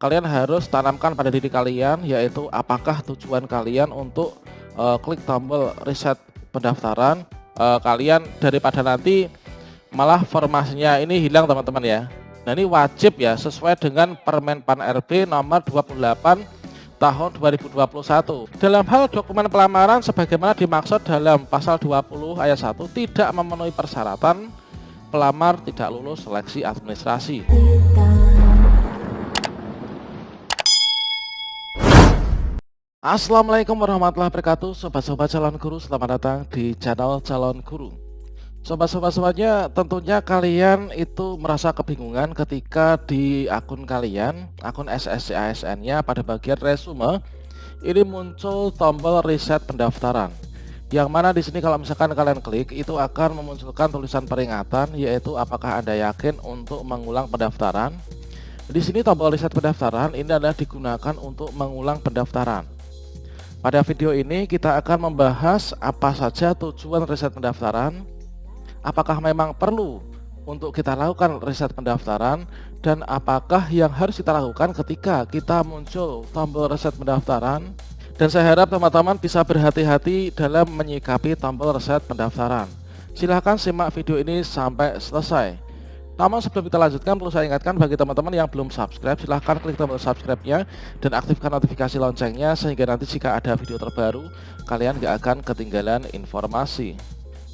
kalian harus tanamkan pada diri kalian, yaitu apakah tujuan kalian untuk klik tombol reset pendaftaran kalian, daripada nanti malah formasinya ini hilang teman-teman ya. Nah, ini wajib ya, sesuai dengan Permen Pan RB nomor 28 tahun 2021. Dalam hal dokumen pelamaran sebagaimana dimaksud dalam pasal 20 ayat 1, tidak memenuhi persyaratan, pelamar tidak lulus seleksi administrasi. Assalamualaikum warahmatullahi wabarakatuh, sobat-sobat calon guru, selamat datang di channel Calon Guru. Sobat-sobat semuanya, tentunya kalian itu merasa kebingungan ketika di akun kalian, akun SSC-ASN-nya pada bagian resume ini muncul tombol reset pendaftaran. Yang mana di sini kalau misalkan kalian klik itu akan memunculkan tulisan peringatan, yaitu apakah Anda yakin untuk mengulang pendaftaran. Di sini tombol reset pendaftaran ini adalah digunakan untuk mengulang pendaftaran. Pada video ini kita akan membahas apa saja tujuan reset pendaftaran, apakah memang perlu untuk kita lakukan reset pendaftaran, dan apakah yang harus kita lakukan ketika kita muncul tombol reset pendaftaran. Dan saya harap teman-teman bisa berhati-hati dalam menyikapi tombol reset pendaftaran. Silahkan simak video ini sampai selesai. Namun sebelum kita lanjutkan, perlu saya ingatkan bagi teman-teman yang belum subscribe, silahkan klik tombol subscribe-nya dan aktifkan notifikasi loncengnya, sehingga nanti jika ada video terbaru kalian gak akan ketinggalan informasi.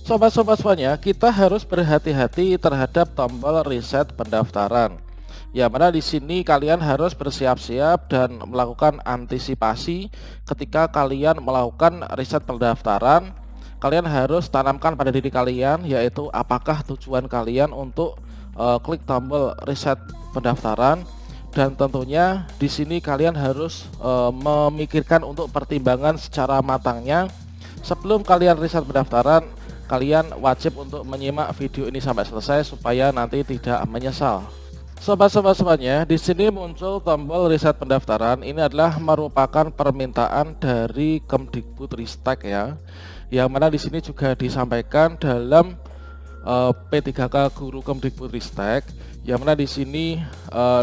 Sobat-sobat semuanya, kita harus berhati-hati terhadap tombol reset pendaftaran. Ya, mana di sini kalian harus bersiap-siap dan melakukan antisipasi ketika kalian melakukan reset pendaftaran. Kalian harus tanamkan pada diri kalian, yaitu apakah tujuan kalian untuk klik tombol reset pendaftaran, dan tentunya di sini kalian harus memikirkan untuk pertimbangan secara matangnya. Sebelum kalian reset pendaftaran, kalian wajib untuk menyimak video ini sampai selesai supaya nanti tidak menyesal. Sobat-sobat semuanya, di sini muncul tombol reset pendaftaran. Ini adalah merupakan permintaan dari Kemdikbudristek ya, yang mana di sini juga disampaikan dalam P3K Guru Kemdikbudristek, yang mana di sini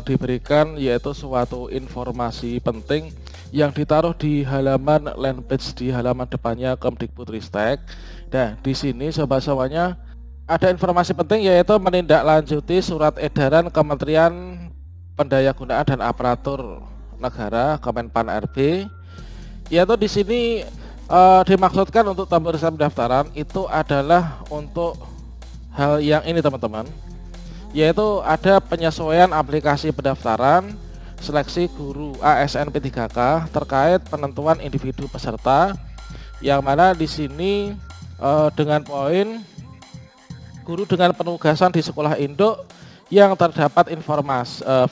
diberikan yaitu suatu informasi penting yang ditaruh di halaman landpage, di halaman depannya Kemdikbudristek. Dan di sini sobat-sobatnya ada informasi penting, yaitu menindaklanjuti surat edaran Kementerian Pendayagunaan dan Aparatur Negara Kemenpan RB, yaitu di sini dimaksudkan untuk tombol reset pendaftaran itu adalah untuk hal yang ini teman-teman, yaitu ada penyesuaian aplikasi pendaftaran seleksi guru ASN P3K terkait penentuan individu peserta, yang mana di sini dengan poin guru dengan penugasan di sekolah induk yang terdapat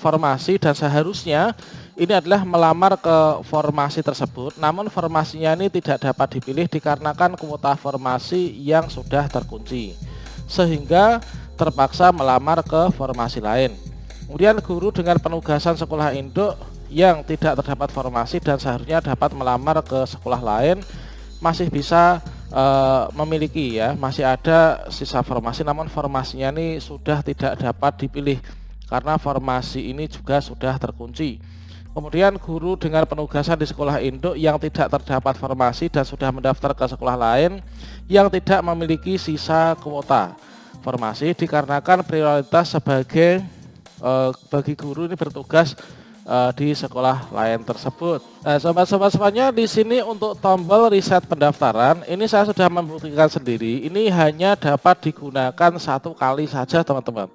formasi dan seharusnya ini adalah melamar ke formasi tersebut, namun formasinya ini tidak dapat dipilih dikarenakan kuota formasi yang sudah terkunci, sehingga terpaksa melamar ke formasi lain. Kemudian guru dengan penugasan sekolah induk yang tidak terdapat formasi dan seharusnya dapat melamar ke sekolah lain masih bisa memiliki ya, masih ada sisa formasi, namun formasinya ini sudah tidak dapat dipilih karena formasi ini juga sudah terkunci. Kemudian guru dengan penugasan di sekolah induk yang tidak terdapat formasi dan sudah mendaftar ke sekolah lain yang tidak memiliki sisa kuota formasi dikarenakan prioritas sebagai bagi guru ini bertugas di sekolah lain tersebut. Nah, sobat-sobat semuanya, di sini untuk tombol reset pendaftaran ini saya sudah membuktikan sendiri, ini hanya dapat digunakan satu kali saja teman-teman.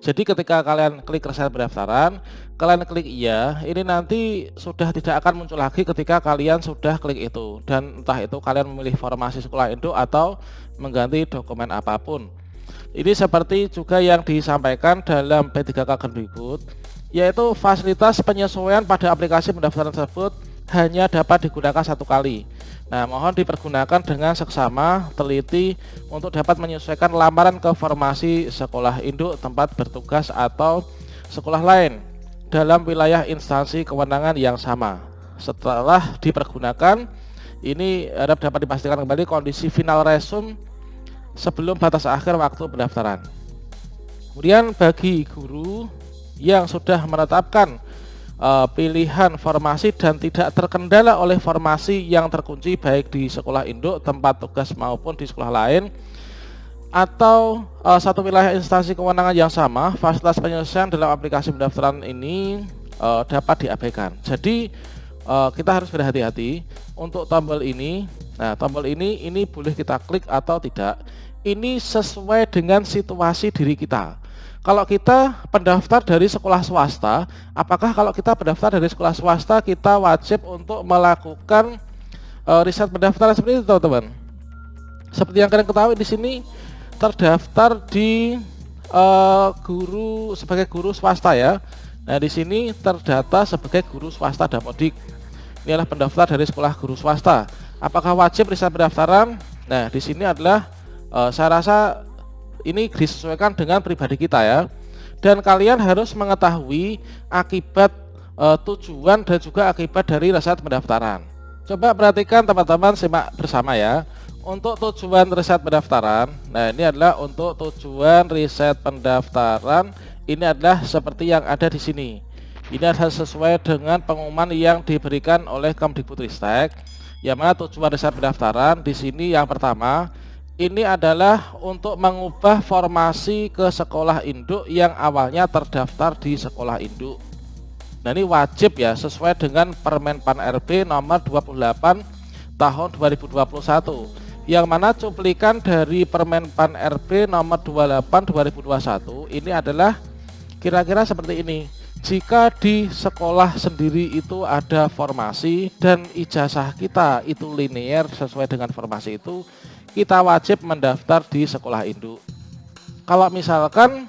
Jadi ketika kalian klik reset pendaftaran, kalian klik iya, ini nanti sudah tidak akan muncul lagi ketika kalian sudah klik itu, dan entah itu kalian memilih formasi sekolah induk atau mengganti dokumen apapun. Ini seperti juga yang disampaikan dalam P3K Kemdikbud, yaitu fasilitas penyesuaian pada aplikasi pendaftaran tersebut hanya dapat digunakan satu kali. Nah, mohon dipergunakan dengan seksama, teliti untuk dapat menyesuaikan lamaran ke formasi sekolah induk tempat bertugas atau sekolah lain dalam wilayah instansi kewenangan yang sama. Setelah dipergunakan, ini harap dapat dipastikan kembali kondisi final resume sebelum batas akhir waktu pendaftaran. Kemudian bagi guru yang sudah menetapkan pilihan formasi dan tidak terkendala oleh formasi yang terkunci baik di sekolah induk tempat tugas maupun di sekolah lain, atau satu wilayah instansi kewenangan yang sama, fasilitas penyelesaian dalam aplikasi pendaftaran ini dapat diabaikan. Jadi kita harus berhati-hati untuk tombol ini. Nah, tombol ini boleh kita klik atau tidak. Ini sesuai dengan situasi diri kita. Kalau kita pendaftar dari sekolah swasta, apakah kalau kita pendaftar dari sekolah swasta kita wajib untuk melakukan riset pendaftaran seperti itu, teman-teman? Seperti yang kalian ketahui di sini terdaftar di guru sebagai guru swasta ya. Nah, di sini terdata sebagai guru swasta Dapodik. Ini adalah pendaftar dari sekolah guru swasta. Apakah wajib riset pendaftaran? Nah, di sini adalah saya rasa ini disesuaikan dengan pribadi kita ya. Dan kalian harus mengetahui akibat tujuan dan juga akibat dari riset pendaftaran. Coba perhatikan teman-teman, simak bersama ya. Untuk tujuan riset pendaftaran, nah ini adalah untuk tujuan riset pendaftaran, ini adalah seperti yang ada di sini. Ini adalah sesuai dengan pengumuman yang diberikan oleh Kemdikbudristek. Yang mana tujuan riset pendaftaran di sini yang pertama ini adalah untuk mengubah formasi ke sekolah induk yang awalnya terdaftar di sekolah induk. Nah, ini wajib ya sesuai dengan Permen Pan RB nomor 28 tahun 2021. Yang mana cuplikan dari Permen Pan RB nomor 28 2021 ini adalah kira-kira seperti ini. Jika di sekolah sendiri itu ada formasi dan ijazah kita itu linear sesuai dengan formasi itu, kita wajib mendaftar di sekolah induk. Kalau misalkan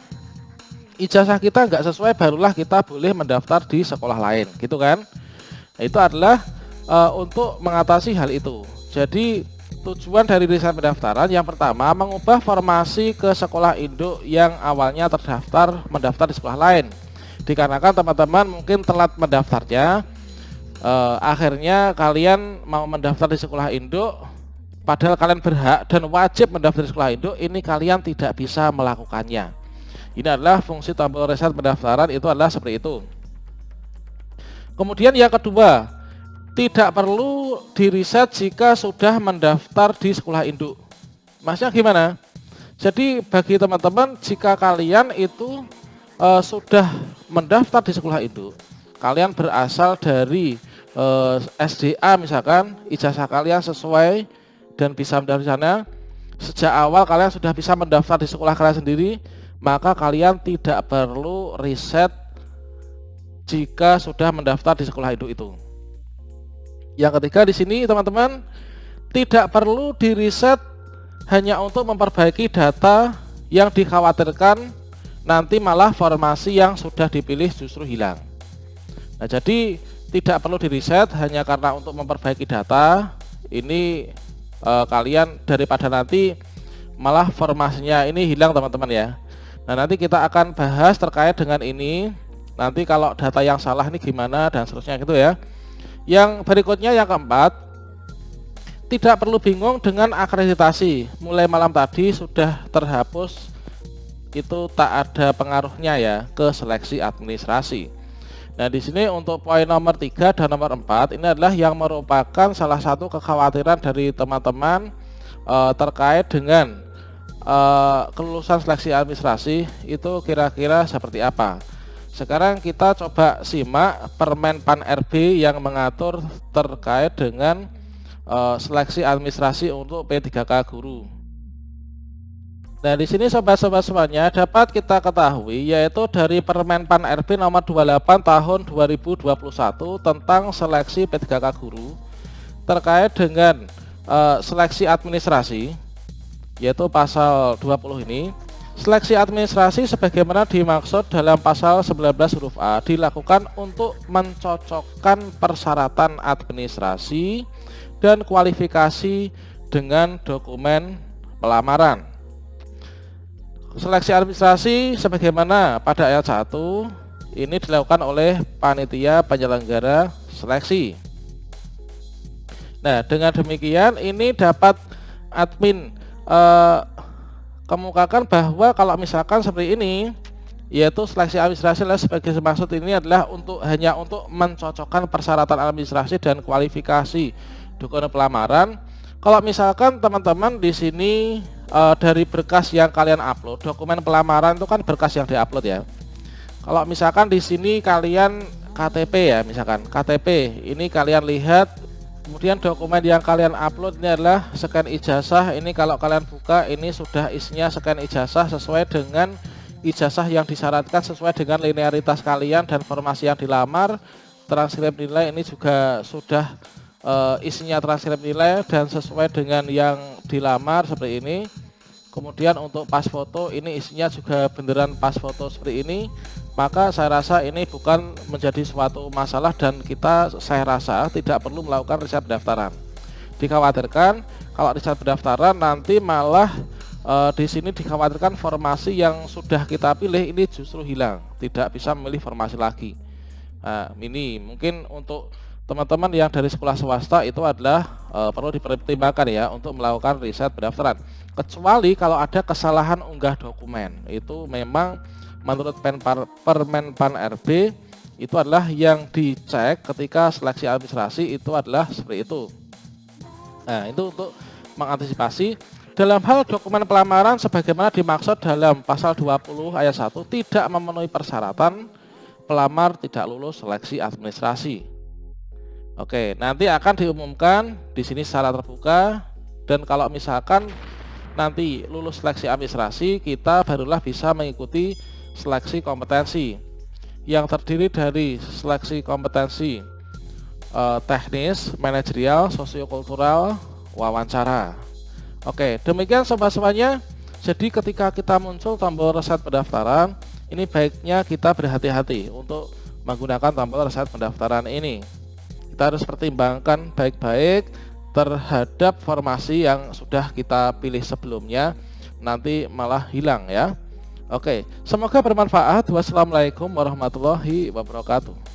ijazah kita nggak sesuai, barulah kita boleh mendaftar di sekolah lain, gitu kan? Nah, itu adalah untuk mengatasi hal itu. Jadi tujuan dari riset pendaftaran yang pertama mengubah formasi ke sekolah induk yang awalnya mendaftar di sekolah lain. Dikarenakan teman-teman mungkin telat mendaftarnya, akhirnya kalian mau mendaftar di sekolah induk, padahal kalian berhak dan wajib mendaftar di sekolah induk, ini kalian tidak bisa melakukannya. Ini adalah fungsi tombol riset pendaftaran, itu adalah seperti itu. Kemudian yang kedua, tidak perlu diriset jika sudah mendaftar di sekolah induk. Maksudnya gimana? Jadi bagi teman-teman, jika kalian itu sudah mendaftar di sekolah induk, kalian berasal dari SDA misalkan, ijazah kalian sesuai dan bisa mendaftar di sana, sejak awal kalian sudah bisa mendaftar di sekolah kalian sendiri, maka kalian tidak perlu riset jika sudah mendaftar di sekolah induk itu. Yang ketiga di sini teman-teman, tidak perlu diriset hanya untuk memperbaiki data yang dikhawatirkan nanti malah formasi yang sudah dipilih justru hilang. Nah, jadi tidak perlu diriset hanya karena untuk memperbaiki data. Ini kalian daripada nanti malah formasinya ini hilang teman-teman ya. Nah, nanti kita akan bahas terkait dengan ini. Nanti kalau data yang salah ini gimana dan seterusnya gitu ya. Yang berikutnya yang keempat, tidak perlu bingung dengan akreditasi. Mulai malam tadi sudah terhapus, itu tak ada pengaruhnya ya ke seleksi administrasi. Nah, di sini untuk poin nomor 3 dan nomor 4 ini adalah yang merupakan salah satu kekhawatiran dari teman-teman terkait dengan kelulusan seleksi administrasi itu kira-kira seperti apa. Sekarang kita coba simak Permen Pan RB yang mengatur terkait dengan seleksi administrasi untuk P3K guru. Nah, di sini sobat-sobat semuanya dapat kita ketahui yaitu dari Permen Pan RB nomor 28 tahun 2021 tentang seleksi P3K guru terkait dengan seleksi administrasi, yaitu pasal 20 ini. Seleksi administrasi sebagaimana dimaksud dalam pasal 19 huruf A dilakukan untuk mencocokkan persyaratan administrasi dan kualifikasi dengan dokumen pelamaran. Seleksi administrasi sebagaimana pada ayat 1 ini dilakukan oleh panitia penyelenggara seleksi. Nah, dengan demikian ini dapat admin kemukakan bahwa kalau misalkan seperti ini yaitu seleksi administrasi sebagai maksud ini adalah hanya untuk mencocokkan persyaratan administrasi dan kualifikasi dokumen pelamaran. Kalau misalkan teman-teman di sini dari berkas yang kalian upload, dokumen pelamaran itu kan berkas yang diupload ya. Kalau misalkan di sini kalian KTP ya, misalkan KTP ini kalian lihat, kemudian dokumen yang kalian upload ini adalah scan ijazah. Ini kalau kalian buka ini sudah isinya scan ijazah sesuai dengan ijazah yang disyaratkan, sesuai dengan linearitas kalian dan formasi yang dilamar. Transkrip nilai ini juga sudah isinya transkrip nilai dan sesuai dengan yang dilamar seperti ini. Kemudian untuk pas foto ini isinya juga beneran pas foto seperti ini. Maka saya rasa ini bukan menjadi suatu masalah dan saya rasa tidak perlu melakukan riset pendaftaran. Dikhawatirkan kalau riset pendaftaran nanti malah di sini dikhawatirkan formasi yang sudah kita pilih ini justru hilang, tidak bisa memilih formasi lagi. Nah, ini mungkin untuk teman-teman yang dari sekolah swasta itu adalah perlu dipertimbangkan ya untuk melakukan riset pendaftaran. Kecuali kalau ada kesalahan unggah dokumen, itu memang menurut Permenpan RB itu adalah yang dicek ketika seleksi administrasi itu adalah seperti itu. Nah, itu untuk mengantisipasi. Dalam hal dokumen pelamaran sebagaimana dimaksud dalam pasal 20 ayat 1 tidak memenuhi persyaratan, pelamar tidak lulus seleksi administrasi. Oke, nanti akan diumumkan di sini secara terbuka, dan kalau misalkan nanti lulus seleksi administrasi, kita barulah bisa mengikuti seleksi kompetensi yang terdiri dari seleksi kompetensi teknis, manajerial, sosiokultural, wawancara. Oke, demikian sobat-sobatnya. Jadi ketika kita muncul tombol riset pendaftaran, ini baiknya kita berhati-hati untuk menggunakan tombol riset pendaftaran ini. Kita harus pertimbangkan baik-baik terhadap formasi yang sudah kita pilih sebelumnya, nanti malah hilang ya. Oke, semoga bermanfaat. Wassalamualaikum warahmatullahi wabarakatuh.